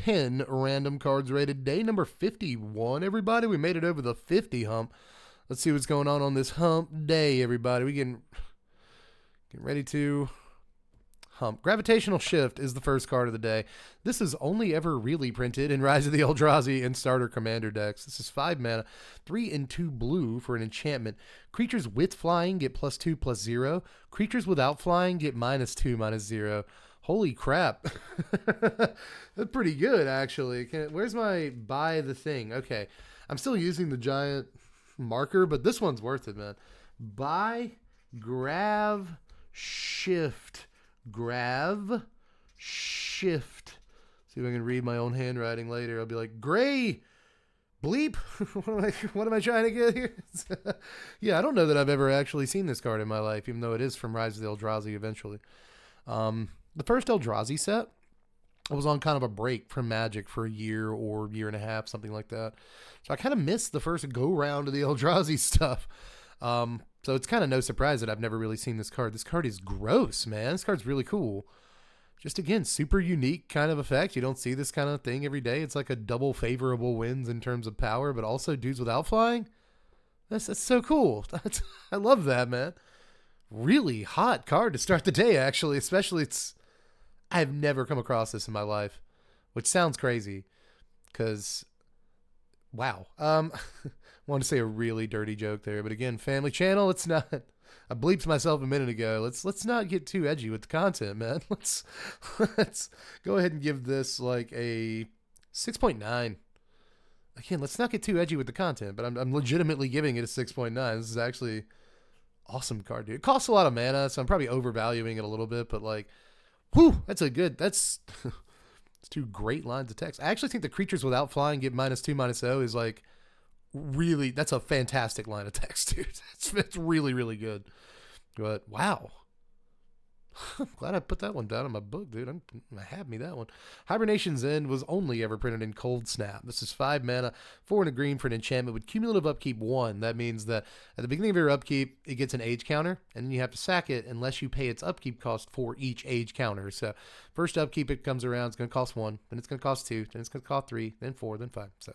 10 random cards rated. Day number 51, everybody. We made it over the 50 hump. Let's see what's going on this hump day, everybody. We getting ready to hump. Gravitational Shift is the first card of the day. This is only ever really printed in Rise of the Eldrazi and Starter Commander decks. This is 5 mana, 3 and 2 blue for an enchantment. Creatures with flying get +2/+0. Creatures without flying get -2/-0. Holy crap. That's pretty good, actually. Where's my buy the thing? Okay. I'm still using the giant marker, but this one's worth it, man. Buy Grav Shift. Grav Shift. See if I can read my own handwriting later. I'll be like, gray bleep. What am I trying to get here? Yeah, I don't know that I've ever actually seen this card in my life, even though it is from Rise of the Eldrazi eventually. The first Eldrazi set, I was on kind of a break from Magic for a year or year and a half, something like that. So I kind of missed the first go-round of the Eldrazi stuff. So it's kind of no surprise that I've never really seen this card. This card is gross, man. This card's really cool. Just, again, super unique kind of effect. You don't see this kind of thing every day. It's like a double favorable wins in terms of power, but also dudes without flying. That's so cool. I love that, man. Really hot card to start the day, actually. Especially I've never come across this in my life, which sounds crazy because, wow. Wanted to say a really dirty joke there, but again, family channel, it's not. I bleeped myself a minute ago. Let's not get too edgy with the content, man. Let's go ahead and give this like a 6.9. Again, let's not get too edgy with the content, but I'm legitimately giving it a 6.9. This is actually awesome card, dude. It costs a lot of mana, so I'm probably overvaluing it a little bit, but like, whew, that's it's 2 great lines of text. I actually think the creatures without flying get -2/-0 is like really, that's a fantastic line of text, dude. It's really, really good. But wow. I'm glad I put that one down in my book, dude. I had me that one. Hibernation's End was only ever printed in Cold Snap. This is 5 mana, 4 and a green for an enchantment with cumulative upkeep 1. That means that at the beginning of your upkeep, it gets an age counter, and then you have to sack it unless you pay its upkeep cost for each age counter. So first upkeep it comes around, it's going to cost 1, then it's going to cost 2, then it's going to cost 3, then 4, then 5. So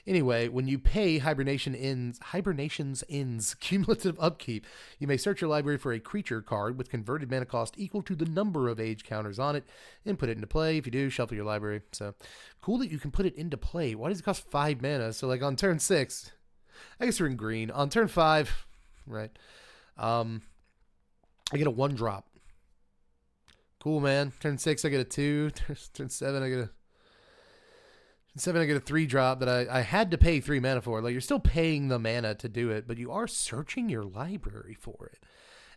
anyway, when you pay Hibernation's End's cumulative upkeep, you may search your library for a creature card with converted mana cost equal to the number of age counters on it and put it into play. If you do, shuffle your library. So cool that you can put it into play. Why does it cost 5 mana? So like on turn 6, I guess we're in green. On turn 5, right? I get a 1-drop. Cool, man. Turn 6, I get a 2. Turn 7, I get a 3-drop that I had to pay 3 mana for. Like, you're still paying the mana to do it, but you are searching your library for it.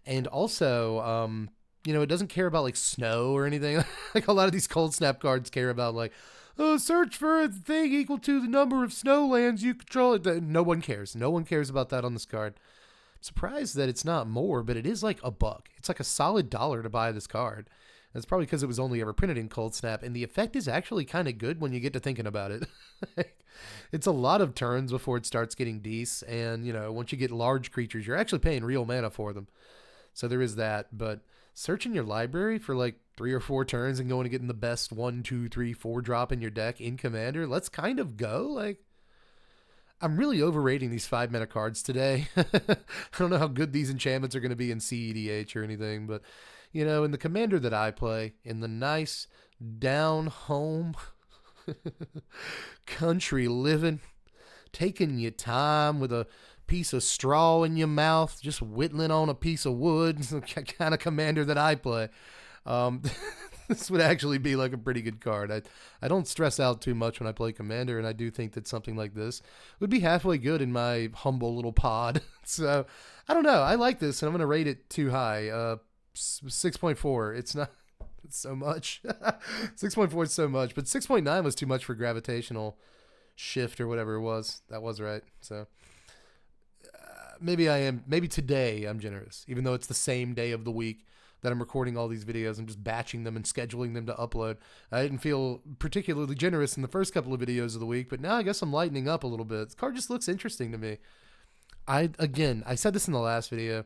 And also, it doesn't care about like snow or anything. Like a lot of these Cold Snap cards care about like, oh, search for a thing equal to the number of snow lands you control. No one cares. No one cares about that on this card. I'm surprised that it's not more, but it is like $1. It's like a solid $1 to buy this card. That's probably because it was only ever printed in Cold Snap, and the effect is actually kind of good when you get to thinking about it. It's a lot of turns before it starts getting decent, and, once you get large creatures, you're actually paying real mana for them. So there is that, but searching your library for like 3 or 4 turns and going to getting the best 1, 2, 3, 4 drop in your deck in Commander, let's kind of go. Like, I'm really overrating these 5 mana cards today. I don't know how good these enchantments are going to be in CEDH or anything, but in the Commander that I play, in the nice down home country living, taking your time with a piece of straw in your mouth, just whittling on a piece of wood, the kind of Commander that I play. This would actually be like a pretty good card. I don't stress out too much when I play Commander, and I do think that something like this would be halfway good in my humble little pod. So, I don't know. I like this, and I'm going to rate it too high. 6.4. It's not. It's so much. 6.4 is so much, but 6.9 was too much for Gravitational Shift or whatever it was. That was right. So maybe today I'm generous, even though it's the same day of the week that I'm recording all these videos. I'm just batching them and scheduling them to upload. I didn't feel particularly generous in the first couple of videos of the week, but now I guess I'm lightening up a little bit. This card just looks interesting to me. I said this in the last video.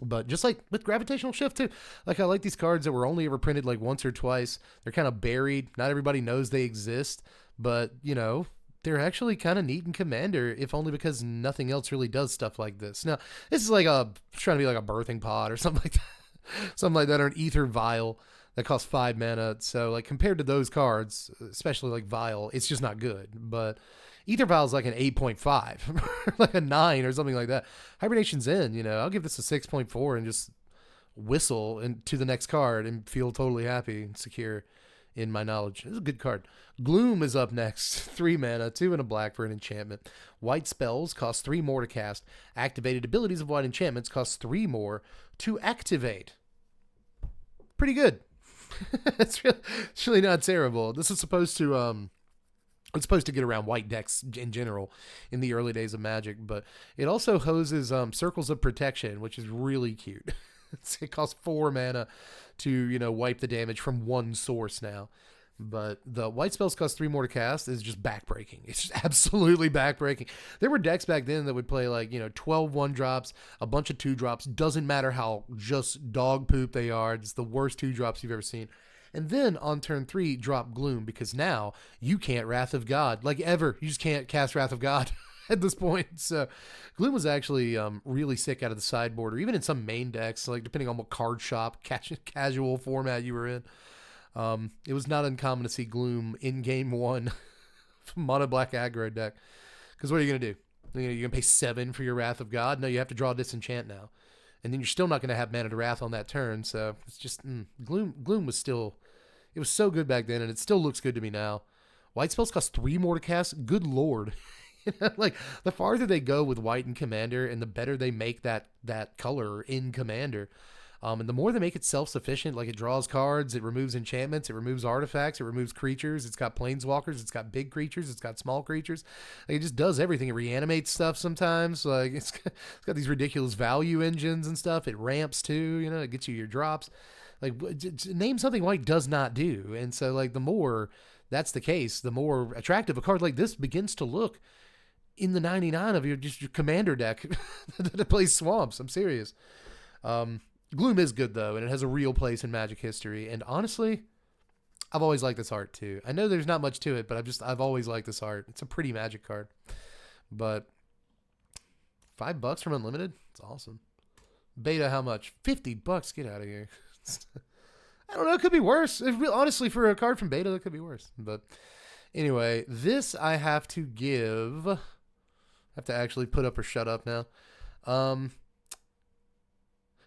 But just like with Gravitational Shift too, like I like these cards that were only ever printed like once or twice. They're kind of buried. Not everybody knows they exist, but you know, they're actually kind of neat in Commander, if only because nothing else really does stuff like this. Now, this is like trying to be like a birthing pod or something like that. Something like that, or an Ether Vial that costs 5 mana. So like compared to those cards, especially like Vial, it's just not good. But Ether Vial is like an 8.5, like a 9 or something like that. Hibernation's in, you know, I'll give this a 6.4 and just whistle to the next card and feel totally happy and secure in my knowledge. This is a good card. Gloom is up next. 3 mana, 2 and a black for an enchantment. White spells cost 3 more to cast. Activated abilities of white enchantments cost 3 more to activate. Pretty good. It's really not terrible. This is supposed to it's supposed to get around white decks in general in the early days of Magic, but it also hoses Circles of Protection, which is really cute. It costs 4 mana to, you know, wipe the damage from one source now. But the white spells cost 3 more to cast is just backbreaking. It's just absolutely backbreaking. There were decks back then that would play like, you know, 12 1-drops, a bunch of 2-drops. Doesn't matter how just dog poop they are. It's the worst 2-drops you've ever seen. And then on turn 3, drop Gloom, because now you can't Wrath of God. Like ever. You just can't cast Wrath of God at this point. So Gloom was actually really sick out of the sideboard, or even in some main decks, like depending on what card shop, casual format you were in. It was not uncommon to see Gloom in game 1 mono black aggro deck. Because what are you going to do? You're going to pay 7 for your Wrath of God? No, you have to draw Disenchant now. And then you're still not going to have mana to Wrath on that turn. So it's just, Gloom was still, it was so good back then, and it still looks good to me now. White spells cost 3 more to cast? Good lord. Like, the farther they go with white in Commander, and the better they make that color in Commander. And the more they make it self-sufficient, like it draws cards, it removes enchantments, it removes artifacts, it removes creatures, it's got planeswalkers, it's got big creatures, it's got small creatures. Like, it just does everything. It reanimates stuff sometimes. Like, it's got these ridiculous value engines and stuff. It ramps too, you know, it gets you your drops. Like, name something white does not do. And so, like, the more that's the case, the more attractive a card like this begins to look in the 99 of your Commander deck that plays swamps. I'm serious. Gloom is good, though, and it has a real place in Magic history. And honestly, I've always liked this art, too. I know there's not much to it, but I've always liked this art. It's a pretty Magic card. But $5 from Unlimited? It's awesome. Beta, how much? $50. Get out of here. I don't know. It could be worse. Honestly, for a card from Beta, it could be worse. But anyway, this I have to give. I have to actually put up or shut up now.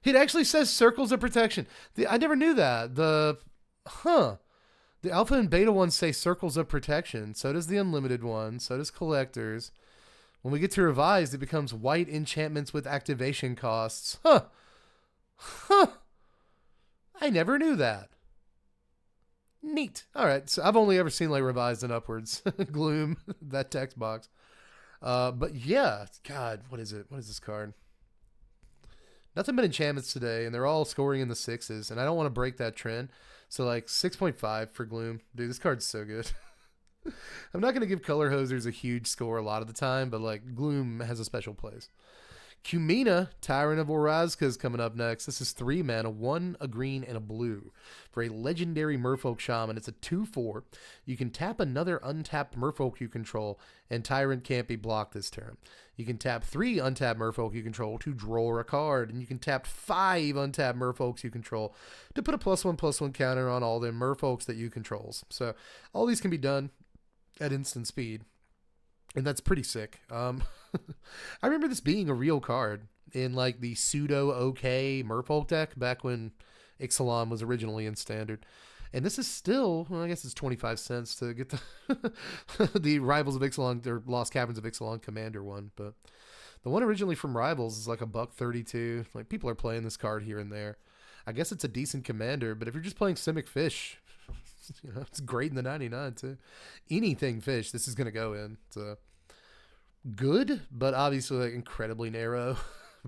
It actually says Circles of Protection. I never knew that. The Alpha and Beta ones say Circles of Protection. So does the Unlimited one. So does Collectors. When we get to Revised, it becomes white enchantments with activation costs. I never knew that. Neat. All right. So I've only ever seen like Revised and upwards. Gloom, that text box. But yeah, God, what is it? What is this card? Nothing but enchantments today, and they're all scoring in the 6s, and I don't want to break that trend. So, like, 6.5 for Gloom. Dude, this card's so good. I'm not going to give Color Hosers a huge score a lot of the time, but, like, Gloom has a special place. Kumena, Tyrant of Orazca, is coming up next. This is 3 mana, 1, a green, and a blue. For a legendary Merfolk Shaman, it's a 2/4. You can tap another untapped Merfolk you control, and Tyrant can't be blocked this turn. You can tap 3 untapped Merfolk you control to draw a card, and you can tap 5 untapped Merfolks you control to put a +1/+1 counter on all the Merfolks that you controls. So all these can be done at instant speed. And that's pretty sick. I remember this being a real card in like the pseudo OK Merfolk deck back when Ixalan was originally in Standard. And this is still, well, I guess it's 25 cents to get the the Rivals of Ixalan or Lost Caverns of Ixalan Commander one. But the one originally from Rivals is like $1.32. Like, people are playing this card here and there. I guess it's a decent commander, but if you're just playing Simic Fish, you know, it's great in the 99 too. Anything fish, this is going to go in. It's good, but obviously like incredibly narrow.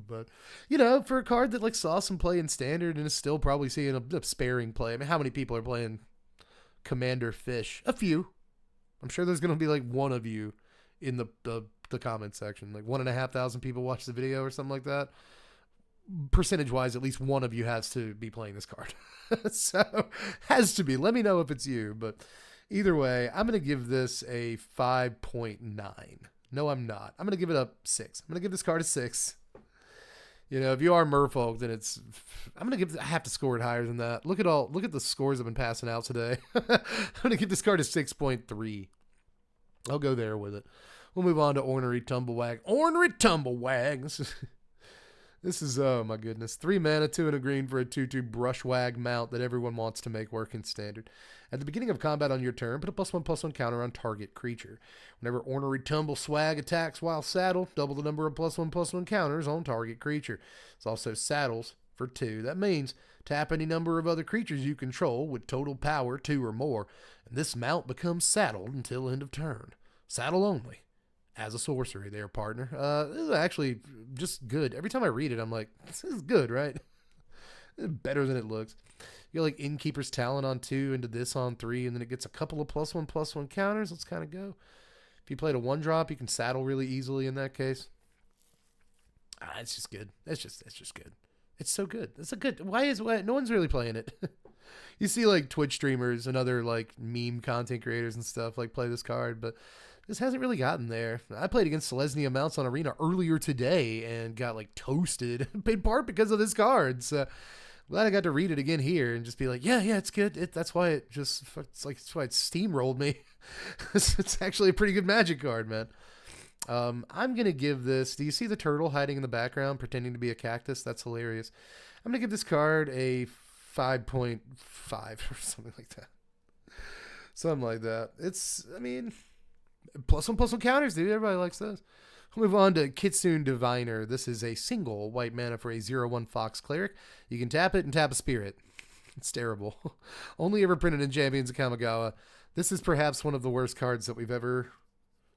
But, you know, for a card that like saw some play in Standard and is still probably seeing a sparing play. I mean, how many people are playing Commander Fish? A few. I'm sure there's going to be like one of you in the comment section. Like 1,500 people watch the video or something like that. percentage-wise, at least one of you has to be playing this card. So, has to be. Let me know if it's you. But either way, I'm going to give this a 5.9. No, I'm not. I'm going to give it a 6. I'm going to give this card a 6. You know, if you are merfolk, then I have to score it higher than that. Look at the scores I've been passing out today. I'm going to give this card a 6.3. I'll go there with it. We'll move on to Ornery tumblewagg. Ornery tumblewagg. This is, oh my goodness. 3 mana, 2 and a green for a 2/2 brushwagg mount that everyone wants to make work in standard. At the beginning of combat on your turn, put a +1/+1 counter on target creature. Whenever Ornery tumblewagg attacks while saddled, double the number of +1/+1 counters on target creature. It's also saddles for 2. That means tap any number of other creatures you control with total power 2 or more, and this mount becomes saddled until end of turn. Saddle only. As a sorcery there, partner. This is actually just good. Every time I read it, I'm like, this is good, right? Better than it looks. You got like Innkeeper's Talent on 2 into this on 3, and then it gets a couple of +1/+1 counters. Let's kind of go. If you played a 1-drop, you can saddle really easily in that case. It's just good. It's just good. It's so good. It's a good. Why no one's really playing it? You see like Twitch streamers and other like meme content creators and stuff like play this card, but this hasn't really gotten there. I played against Selesnya mounts on Arena earlier today and got like toasted, in part because of this card. So glad I got to read it again here and just be like, yeah, it's good. That's why it steamrolled me. It's actually a pretty good Magic card, man. I'm gonna give this. Do you see the turtle hiding in the background pretending to be a cactus? That's hilarious. I'm gonna give this card a 5.5 or something like that. Something like that. I mean, +1/+1 counters, dude. Everybody likes those. We'll move on to Kitsune Diviner. This is a single white mana for a 0/1 Fox Cleric. You can tap it and tap a spirit. It's terrible. Only ever printed in Champions of Kamigawa. This is perhaps one of the worst cards that we've ever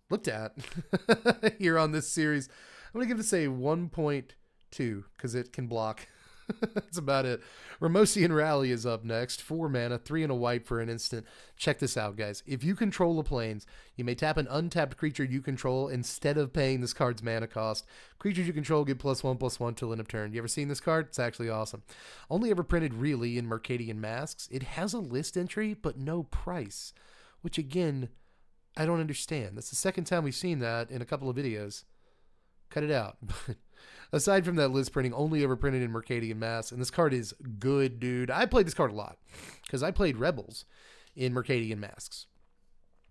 looked at here on this series. I'm going to give this a 1.2 because it can block. That's about it. Ramosian Rally is up next. 4 mana, 3 and a white for an instant. Check this out, guys. If you control the planes, you may tap an untapped creature you control instead of paying this card's mana cost. Creatures you control get +1/+1 till end of turn. You ever seen this card? It's actually awesome. Only ever printed really in Mercadian Masks. It has a list entry, but no price, which again, I don't understand. That's the second time we've seen that in a couple of videos. Cut it out. Aside from that list printing, only ever printed in Mercadian Masks, and this card is good, dude. I played this card a lot because I played Rebels in Mercadian Masks.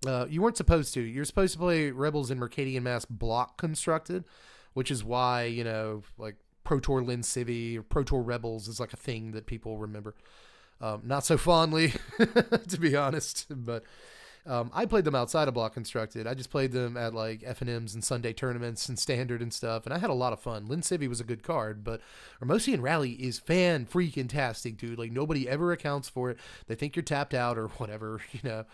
You weren't supposed to. You're supposed to play Rebels in Mercadian Masks block constructed, which is why, you know, like Pro Tour Lin Civi or Pro Tour Rebels is like a thing that people remember. Not so fondly, to be honest, but I played them outside of block constructed. I just played them at like FNMs and Sunday tournaments and standard and stuff, and I had a lot of fun. Lin Civi was a good card, but Ramosian Rally is fan-freaking-tastic, dude. Like, nobody ever accounts for it. They think you're tapped out or whatever, you know.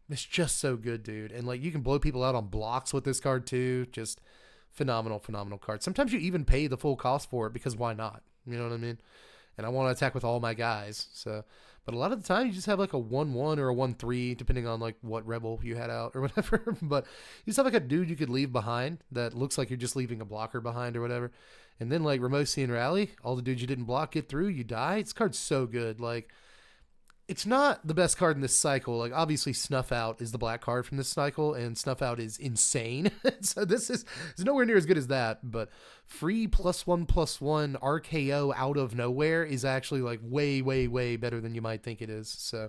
It's just so good, dude. And like, you can blow people out on blocks with this card too. Just phenomenal card. Sometimes you even pay the full cost for it because why not? You know what I mean? And I want to attack with all my guys, so... But a lot of the time, you just have like a 1/1 or a 1/3, depending on like what rebel you had out or whatever. But you just have like a dude you could leave behind that looks like you're just leaving a blocker behind or whatever. And then like Ramosian Rally, all the dudes you didn't block get through, you die. This card's so good. Like, it's not the best card in this cycle. Like, obviously, Snuff Out is the black card from this cycle, and Snuff Out is insane. So this is nowhere near as good as that. But free +1/+1 RKO out of nowhere is actually like way better than you might think it is. So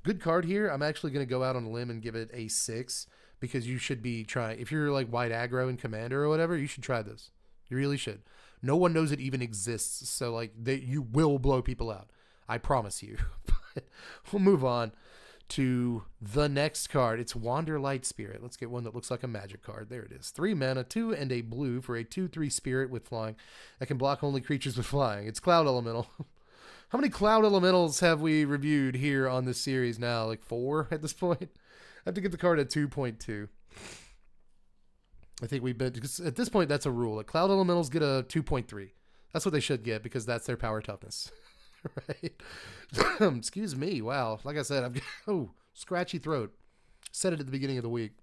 good card here. I'm actually going to go out on a limb and give it a 6 because you should be trying. If you're like white aggro and commander or whatever, you should try this. You really should. No one knows it even exists. So like you will blow people out. I promise you. We'll move on to the next card. It's Wanderlight Spirit. Let's get one that looks like a magic card. There it is. 3 mana, 2 and a blue for a 2/3 spirit with flying that can block only creatures with flying. It's Cloud Elemental. How many Cloud Elementals have we reviewed here on this series now? Like 4 at this point? I have to get the card at 2.2. I think we've been... Because at this point, that's a rule. Like Cloud Elementals get a 2.3. That's what they should get because that's their power toughness. Right? Excuse me. Wow. Like I said, I've got scratchy throat. Said it at the beginning of the week.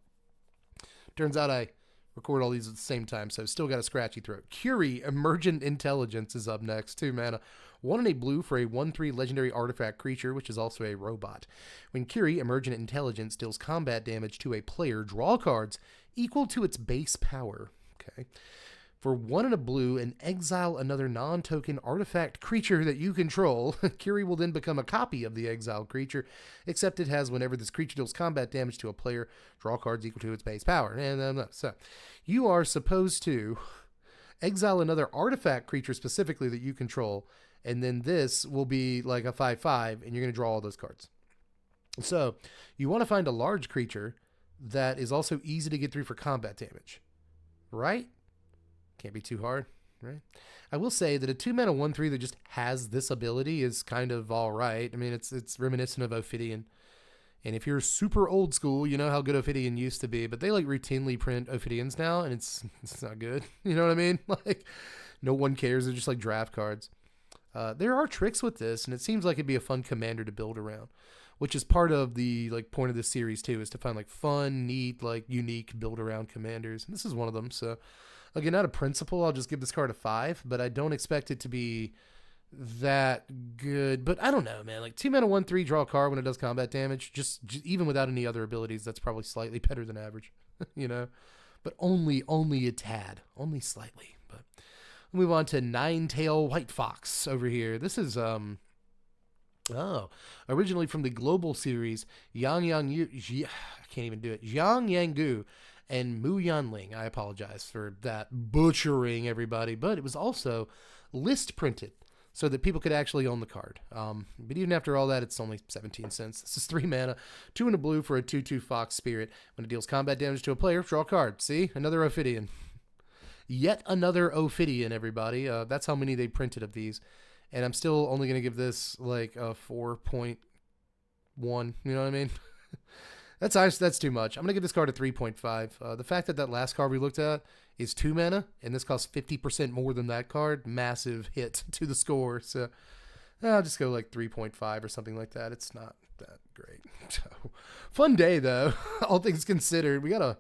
Turns out I record all these at the same time, so still got a scratchy throat. Curie, Emergent Intelligence is up next. 2 mana. 1 and a blue for a 1/3 legendary artifact creature, which is also a robot. When Curie, Emergent Intelligence, deals combat damage to a player, draw cards equal to its base power. Okay. For 1 and a blue, and exile another non-token artifact creature that you control. Curie will then become a copy of the exiled creature, except it has whenever this creature deals combat damage to a player, draw cards equal to its base power. And so you are supposed to exile another artifact creature specifically that you control, and then this will be like a 5/5, and you're going to draw all those cards. So you want to find a large creature that is also easy to get through for combat damage, right? Can't be too hard, right? I will say that a 2 mana 1/3 that just has this ability is kind of all right. I mean, it's reminiscent of Ophidian. And if you're super old school, you know how good Ophidian used to be, but they like routinely print Ophidians now, and it's not good. You know what I mean? Like, no one cares. They're just like draft cards. There are tricks with this, and it seems like it'd be a fun commander to build around, which is part of the like point of this series too, is to find like fun, neat, like unique build around commanders. And this is one of them. So again, out of principle, I'll just give this card a 5, but I don't expect it to be that good. But I don't know, man. Like 2 mana 1/3, draw a card when it does combat damage. Just even without any other abilities, that's probably slightly better than average, you know. But only a tad, only slightly. But we'll move on to Nine-Tail White Fox over here. This is originally from the global series, Yang Yu. I can't even do it. Yang Yangu and Mu Yanling. I apologize for that butchering, everybody. But it was also list printed so that people could actually own the card. But even after all that, it's only 17 cents. This is 3 mana, 2 and a blue for a 2/2 Fox Spirit. When it deals combat damage to a player, draw a card. See? Another Ophidian. Yet another Ophidian, everybody. That's how many they printed of these. And I'm still only going to give this like a 4.1. You know what I mean? That's too much. I'm going to give this card a 3.5. The fact that last card we looked at is 2 mana, and this costs 50% more than that card, massive hit to the score. So I'll just go like 3.5 or something like that. It's not that great. So fun day, though, all things considered. We got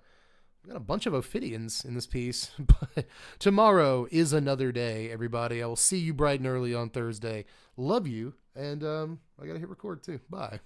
a bunch of Ophidians in this piece, but tomorrow is another day, everybody. I will see you bright and early on Thursday. Love you, and I got to hit record, too. Bye.